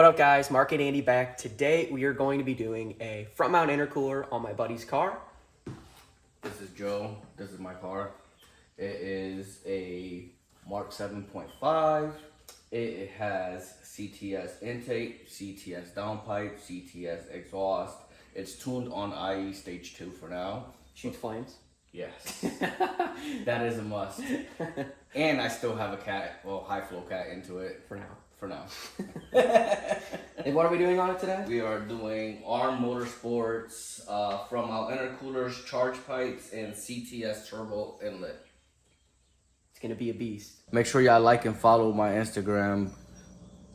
What up guys, Mark and Andy back. Today we are going to be doing a front mount intercooler on my buddy's car. This is Joe, this is my car. It is a Mk7.5. It has CTS intake, CTS downpipe, CTS exhaust. It's tuned on IE stage 2 for now. Shoots flames? Yes, that is a must. And I still have a cat, well, high flow cat into it. For now. For now. And what are we doing on it today? We are doing ARM Motorsports from our intercoolers, charge pipes, and CTS turbo inlet. It's going to be a beast. Make sure y'all like and follow my Instagram,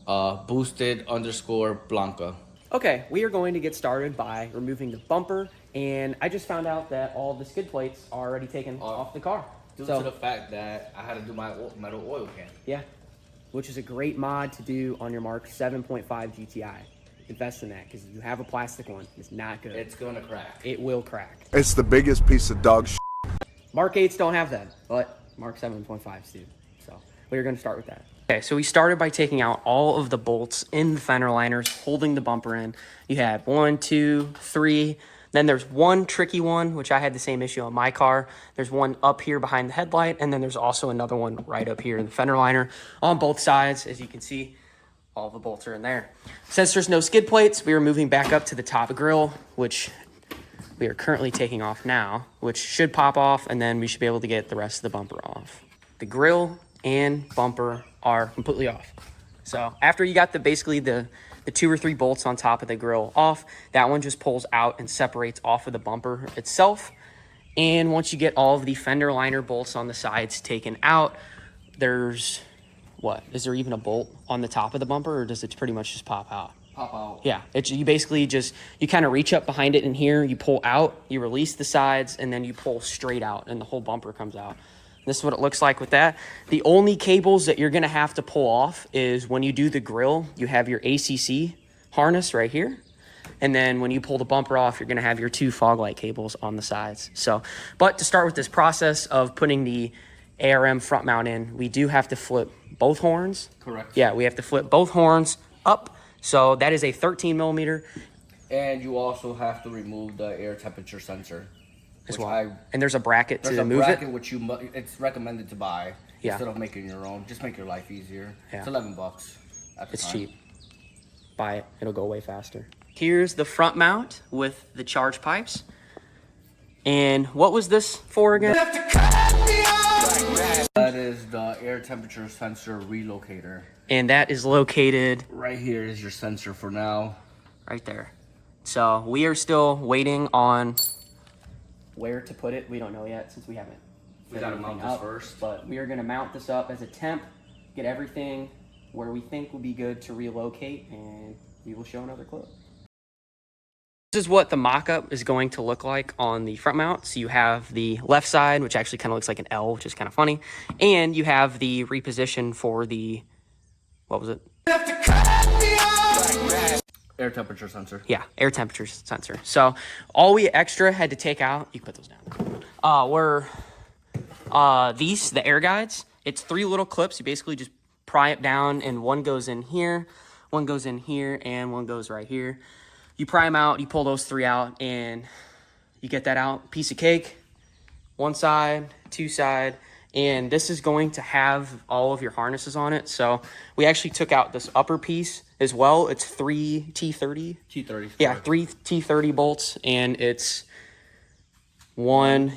boosted_Blanca. Okay, we are going to get started by removing the bumper, and I just found out that all the skid plates are already taken off the car. Due to the fact that I had to do my metal oil can. Yeah, which is a great mod to do on your Mk7.5 GTI. Invest in that, because if you have a plastic one, it's not good. It's gonna crack. It will crack. It's the biggest piece of dog shit. Mark 8s don't have that, but Mk7.5s do. So we're going to start with that. Okay, so we started by taking out all of the bolts in the fender liners, holding the bumper in. You have 1, 2, 3. Then there's one tricky one, which I had the same issue on my car. There's one up here behind the headlight, and then there's also another one right up here in the fender liner on both sides. As you can see, all the bolts are in there. Since there's no skid plates, we are moving back up to the top grill, which we are currently taking off now, which should pop off, and then we should be able to get the rest of the bumper off. The grill and bumper are completely off. So after you got basically the 2 or 3 bolts on top of the grill off, that one just pulls out and separates off of the bumper itself. And once you get all of the fender liner bolts on the sides taken out, there's is there even a bolt on the top of the bumper, or does it pretty much just pop out? Pop out. Yeah, you basically you kind of reach up behind it in here, you pull out, you release the sides, and then you pull straight out, and the whole bumper comes out. This is what it looks like with that. The only cables that you're gonna have to pull off is when you do the grill, you have your ACC harness right here. And then when you pull the bumper off, you're gonna have your 2 fog light cables on the sides. So, but to start with this process of putting the ARM front mount in, we do have to flip both horns. Correct. Yeah, we have to flip both horns up. So that is a 13 millimeter. And you also have to remove the air temperature sensor. As well. And there's a bracket to move it. There's a bracket which it's recommended to buy instead of making your own. Just make your life easier. Yeah. It's $11 at the It's time. cheap. Buy it. It'll go way faster. Here's the front mount with the charge pipes. And what was this for again? That is the air temperature sensor relocator. And that is located right here is your sensor for now. Right there. So we are still waiting on where to put it. We don't know yet since we haven't. We gotta mount this first. But we are gonna mount this up as a temp, get everything where we think would be good to relocate, and we will show another clip. This is what the mock-up is going to look like on the front mount. So you have the left side, which actually kind of looks like an L, which is kind of funny. And you have the reposition for the, what was it? Air temperature sensor. Yeah, air temperature sensor. So all we extra had to take out, you can put those down, were these, the air guides. It's 3 little clips. You basically just pry it down, and one goes in here, one goes in here, and one goes right here. You pry them out, you pull those 3 out, and you get that out. Piece of cake, 1 side, 2 side, and this is going to have all of your harnesses on it. So we actually took out this upper piece as well. It's 3 T30. T30. Yeah, 3 T30 bolts, and it's 1,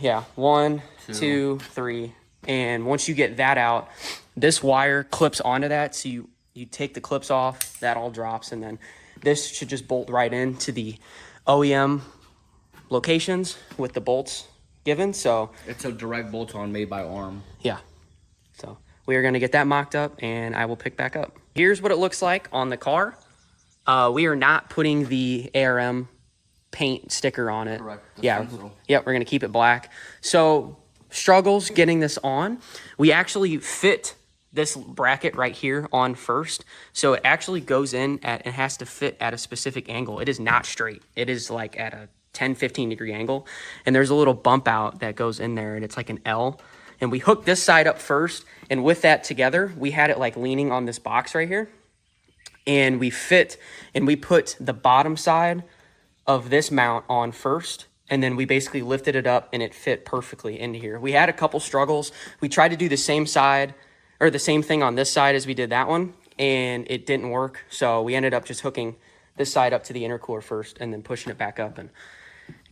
2, 3. And once you get that out, this wire clips onto that. So you take the clips off, that all drops, and then this should just bolt right into the OEM locations with the bolts given. So it's a direct bolt-on made by ARM. Yeah. So we are going to get that mocked up, and I will pick back up. Here's what it looks like on the car. We are not putting the ARM paint sticker on it. Correct. Yeah, we're going to keep it black. So struggles getting this on. We actually fit this bracket right here on first. So it actually goes in at, it has to fit at a specific angle. It is not straight. It is like at a 10-15 degree angle. And there's a little bump out that goes in there, and it's like an L. And we hooked this side up first. And with that together, we had it like leaning on this box right here. and we put the bottom side of this mount on first, and then we basically lifted it up and it fit perfectly into here. We had a couple struggles. We tried to do the same side or the same thing on this side as we did that one, and it didn't work. So we ended up just hooking this side up to the intercooler first and then pushing it back up and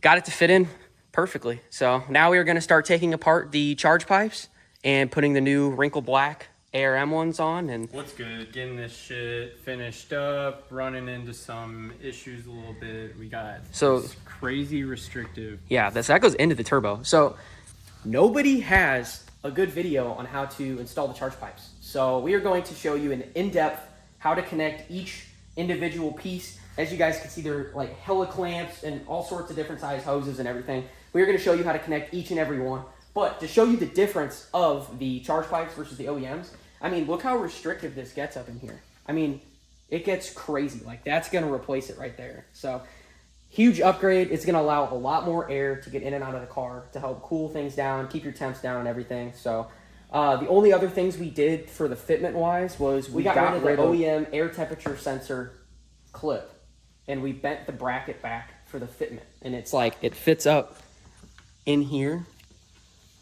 got it to fit in perfectly. So now we are going to start taking apart the charge pipes and putting the new wrinkle black ARM ones on. And what's good? Getting this shit finished up, running into some issues a little bit. We got this crazy restrictive. Yeah, that goes into the turbo. So nobody has a good video on how to install the charge pipes. So we are going to show you an in-depth how to connect each individual piece. As you guys can see, they're like hella clamps and all sorts of different size hoses and everything. We're going to show you how to connect each and every one. But to show you the difference of the charge pipes versus the OEMs, I mean, look how restrictive this gets up in here. I mean, it gets crazy. Like, that's going to replace it right there. So, huge upgrade. It's going to allow a lot more air to get in and out of the car to help cool things down, keep your temps down and everything. So, the only other things we did for the fitment-wise was we got rid of the OEM air temperature sensor clip, and we bent the bracket back for the fitment. And it's like, it fits up in here,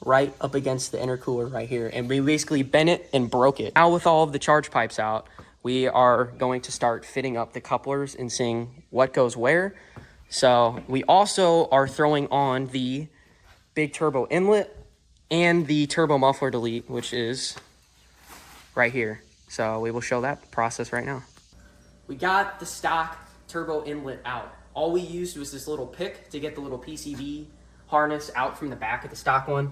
right up against the intercooler right here, and we basically bent it and broke it. Now with all of the charge pipes out, we are going to start fitting up the couplers and seeing what goes where. So we also are throwing on the big turbo inlet and the turbo muffler delete, which is right here. So we will show that process right now. We got the stock turbo inlet out. All we used was this little pick to get the little PCV harness out from the back of the stock one.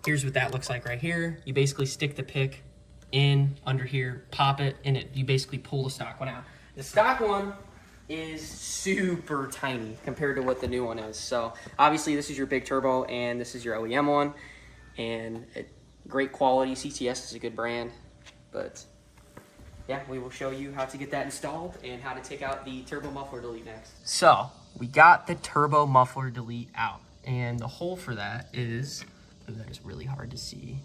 Here's what that looks like right here. You basically stick the pick in under here, pop it, and you basically pull the stock one out. The stock one is super tiny compared to what the new one is. So obviously this is your big turbo and this is your OEM one, and great quality. CTS is a good brand, but yeah, we will show you how to get that installed and how to take out the turbo muffler delete next. So we got the turbo muffler delete out, and the hole for that is, that is really hard to see.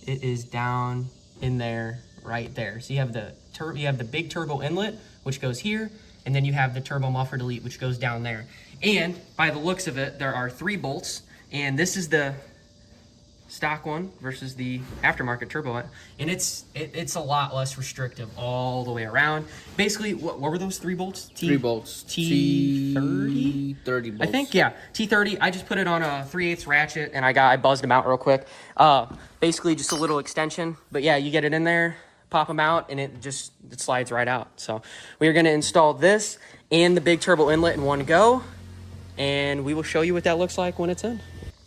It is down in there, right there. So you have the big turbo inlet, which goes here, and then you have the turbo muffler delete, which goes down there. And by the looks of it, there are 3 bolts, and this is the stock one versus the aftermarket turbo one, and it's a lot less restrictive all the way around. Basically, what were those 3 bolts? 3 bolts. T30? 30 bolts. I think, yeah, T30. I just put it on a 3/8 ratchet, and I buzzed them out real quick. Basically just a little extension, but yeah, you get it in there, pop them out, and it slides right out. So we are going to install this and the big turbo inlet in one go, and we will show you what that looks like when it's in.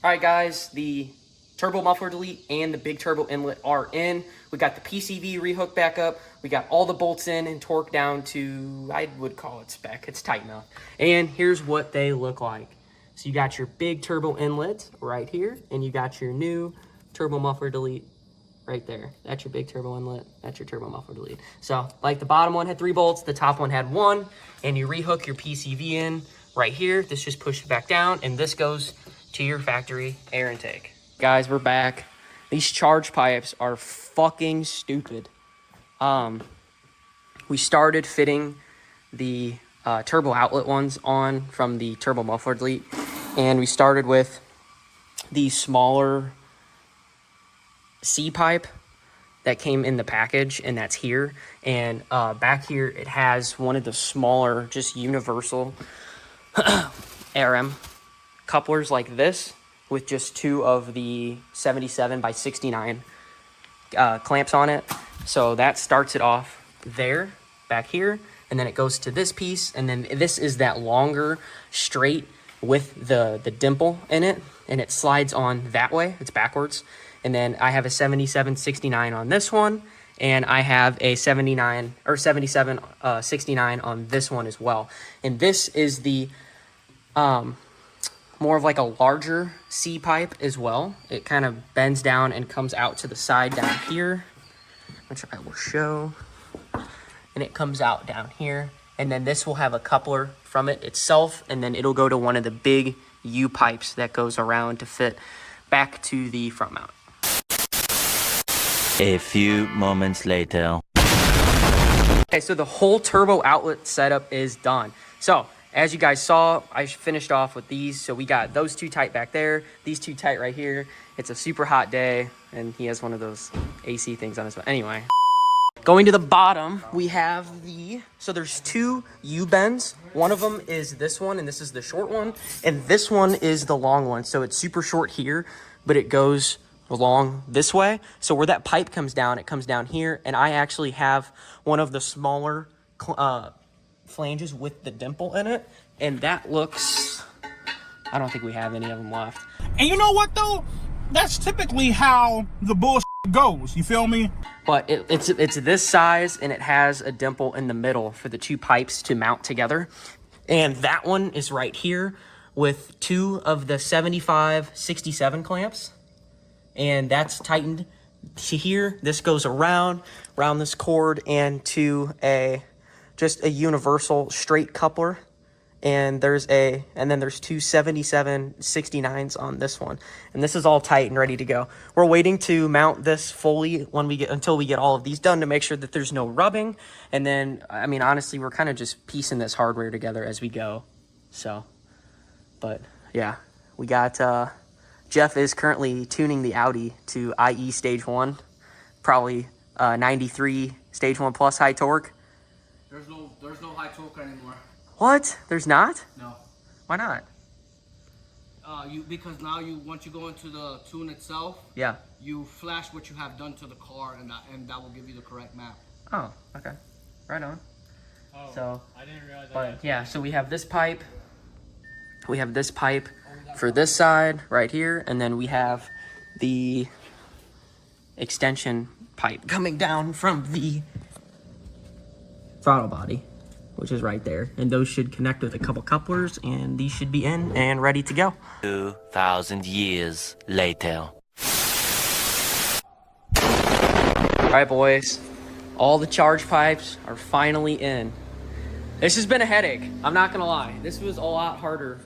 All right, guys, the turbo muffler delete and the big turbo inlet are in. We got the PCV rehooked back up. We got all the bolts in and torqued down to, I would call it spec. It's tight enough. And here's what they look like. So you got your big turbo inlet right here, and you got your new turbo muffler delete right there. That's your big turbo inlet. That's your turbo muffler delete. So like the bottom one had 3 bolts, the top one had 1, and you rehook your PCV in right here. This just pushes back down, and this goes to your factory air intake. Guys, we're back. These charge pipes are fucking stupid. We started fitting the turbo outlet ones on from the turbo muffler delete, and we started with the smaller C pipe that came in the package, and that's here. And back here it has one of the smaller, just universal ARM couplers like this, with just 2 of the 77/69 clamps on it. So that starts it off there, back here, and then it goes to this piece, and then this is that longer straight with the dimple in it, and it slides on that way. It's backwards. And then I have a 77/69 on this one, and I have a 77/69 on this one as well. And this is the more of like a larger C pipe as well. It kind of bends down and comes out to the side down here, which I will show. And it comes out down here. And then this will have a coupler from it itself, and then it'll go to one of the big U pipes that goes around to fit back to the front mount. A few moments later. Okay, so the whole turbo outlet setup is done. So as you guys saw, I finished off with these. So we got those two tight back there, these two tight right here. It's a super hot day, and he has one of those AC things on his butt. Anyway, going to the bottom, we have so there's two U-bends. One of them is this one, and this is the short one. And this one is the long one. So it's super short here, but it goes along this way. So where that pipe comes down, it comes down here. And I actually have one of the smaller flanges with the dimple in it. And that looks, I don't think we have any of them left. And you know what though? That's typically how the bullshit goes. You feel me? But it's this size, and it has a dimple in the middle for the two pipes to mount together. And that one is right here with two of the 75/67 clamps. And that's tightened to here. This goes around this cord and to just a universal straight coupler. And then there's two 77/69s on this one. And this is all tight and ready to go. We're waiting to mount this fully until we get all of these done to make sure that there's no rubbing. And then, I mean, honestly, we're kind of just piecing this hardware together as we go. So, but yeah, we got, Jeff is currently tuning the Audi to IE Stage 1, probably 93 Stage 1 plus high torque. There's no high torque anymore. What? There's not? No. Why not? Because now once you go into the tune itself, Yeah. you flash what you have done to the car, and that will give you the correct map. Oh, okay. Right on. Oh, So, I didn't realize that. but yeah, so we have this pipe. We have this pipe for this side right here, and then we have the extension pipe coming down from the throttle body, which is right there. And those should connect with a couple couplers, and these should be in and ready to go. 2,000 years later. All right, boys. All the charge pipes are finally in. This has been a headache. I'm not gonna lie. This was a lot harder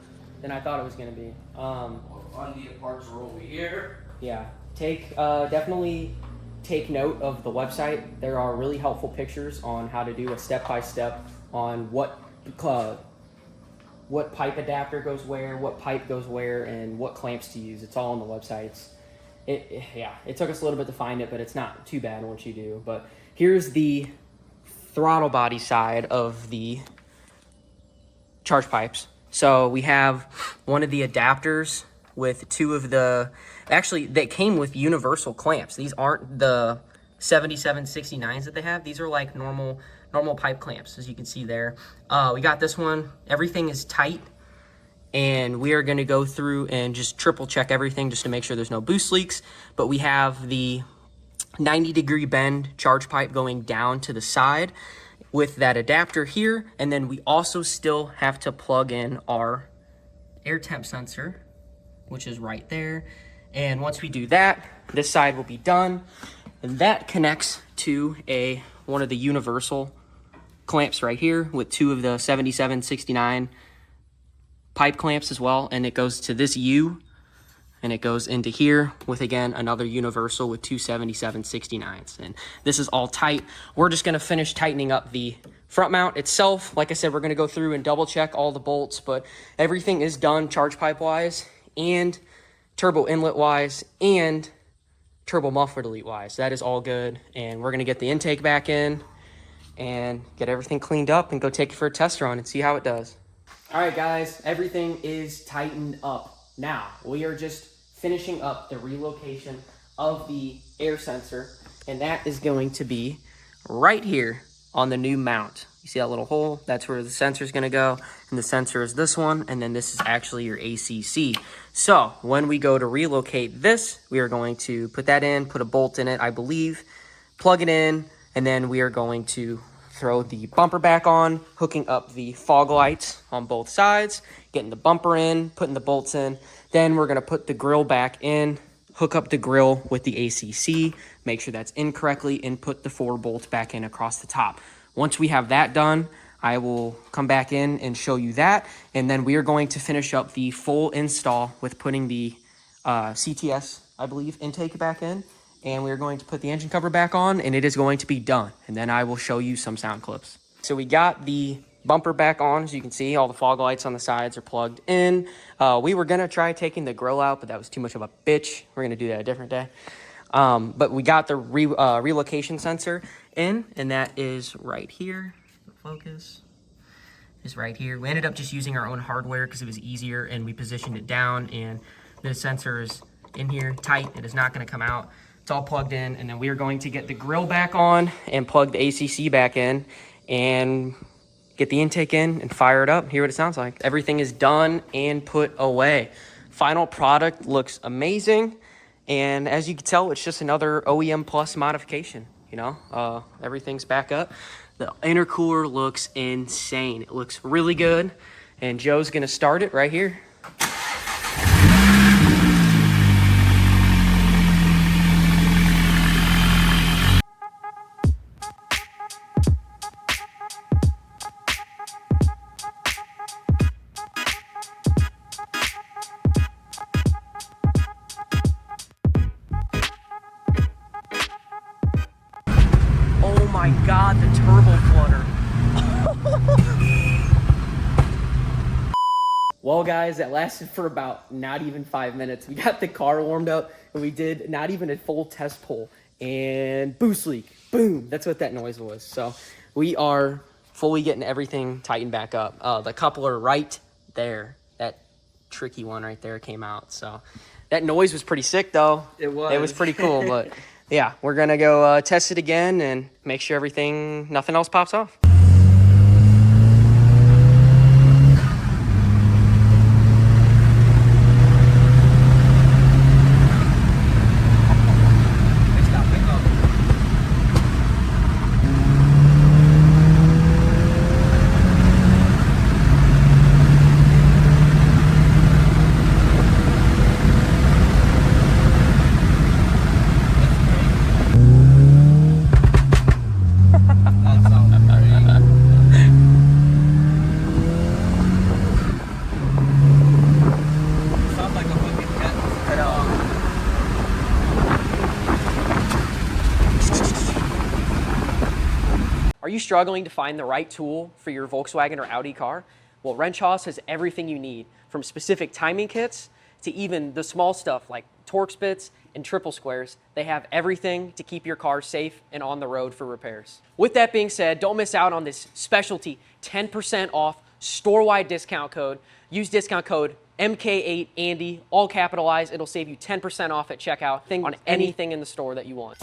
than I thought it was gonna be. Unneeded parts are over here. Yeah, definitely take note of the website. There are really helpful pictures on how to do a step-by-step on what pipe adapter goes where, what pipe goes where, and what clamps to use. It's all on the website. It took us a little bit to find it, but it's not too bad once you do. But here's the throttle body side of the charge pipes. So we have one of the adapters with two of actually they came with universal clamps. These aren't the 77/69s that they have. These are like normal pipe clamps, as you can see there. We got this one. Everything is tight, and we are going to go through and just triple check everything just to make sure there's no boost leaks. But we have the 90-degree bend charge pipe going down to the side with that adapter here, and then we also still have to plug in our air temp sensor, which is right there. And once we do that, this side will be done, and that connects to one of the universal clamps right here with two of the 77/69 pipe clamps as well, and it goes to this U, and it goes into here with, again, another universal with two 77/69s. And this is all tight. We're just gonna finish tightening up the front mount itself. Like I said, we're gonna go through and double check all the bolts, but everything is done charge pipe wise and turbo inlet wise and turbo muffler delete wise. That is all good. And we're gonna get the intake back in and get everything cleaned up and go take it for a test run and see how it does. All right, guys, everything is tightened up. Now, we are just finishing up the relocation of the air sensor, and that is going to be right here on the new mount. You see that little hole? That's where the sensor is going to go, and the sensor is this one, and then this is actually your ACC. So when we go to relocate this, we are going to put that in, put a bolt in it, I believe, plug it in, and then we are going to throw the bumper back on, hooking up the fog lights on both sides, getting the bumper in, putting the bolts in. Then we're going to put the grill back in, hook up the grill with the ACC, make sure that's in correctly, and put the 4 bolts back in across the top. Once we have that done, I will come back in and show you that. And then we are going to finish up the full install with putting the CTS, I believe, intake back in. and we're going to put the engine cover back on, and it is going to be done. And then I will show you some sound clips. So we got the bumper back on. As you can see, all the fog lights on the sides are plugged in. We were gonna try taking the grill out, but that was too much of a bitch. We're gonna do that a different day. But we got the relocation sensor in, and that is right here. Focus is right here. We ended up just using our own hardware because it was easier, and we positioned it down, and the sensor is in here tight. It is not going to come out. It's all plugged in, and then we are going to get the grill back on and plug the ACC back in and get the intake in and fire it up, hear what it sounds like. Everything is done and put away. Final product looks amazing, and as you can tell, it's just another OEM Plus modification. You know, everything's back up. The intercooler looks insane. It looks really good, and Joe's gonna start it right here. Oh my God, the turbo flutter. Well, guys, that lasted for about not even 5 minutes. We got the car warmed up, and we did not even a full test pull. And boost leak, boom. That's what that noise was. So we are fully getting everything tightened back up. The coupler right there, that tricky one right there came out. So that noise was pretty sick, though. It was pretty cool, but yeah, we're gonna go test it again and make sure nothing else pops off. Are you struggling to find the right tool for your Volkswagen or Audi car? Well, Wrench House has everything you need, from specific timing kits to even the small stuff like Torx bits and triple squares. They have everything to keep your car safe and on the road for repairs. With that being said, don't miss out on this specialty 10% off store-wide discount code. Use discount code MK8ANDY, all capitalized. It'll save you 10% off at checkout on anything in the store that you want.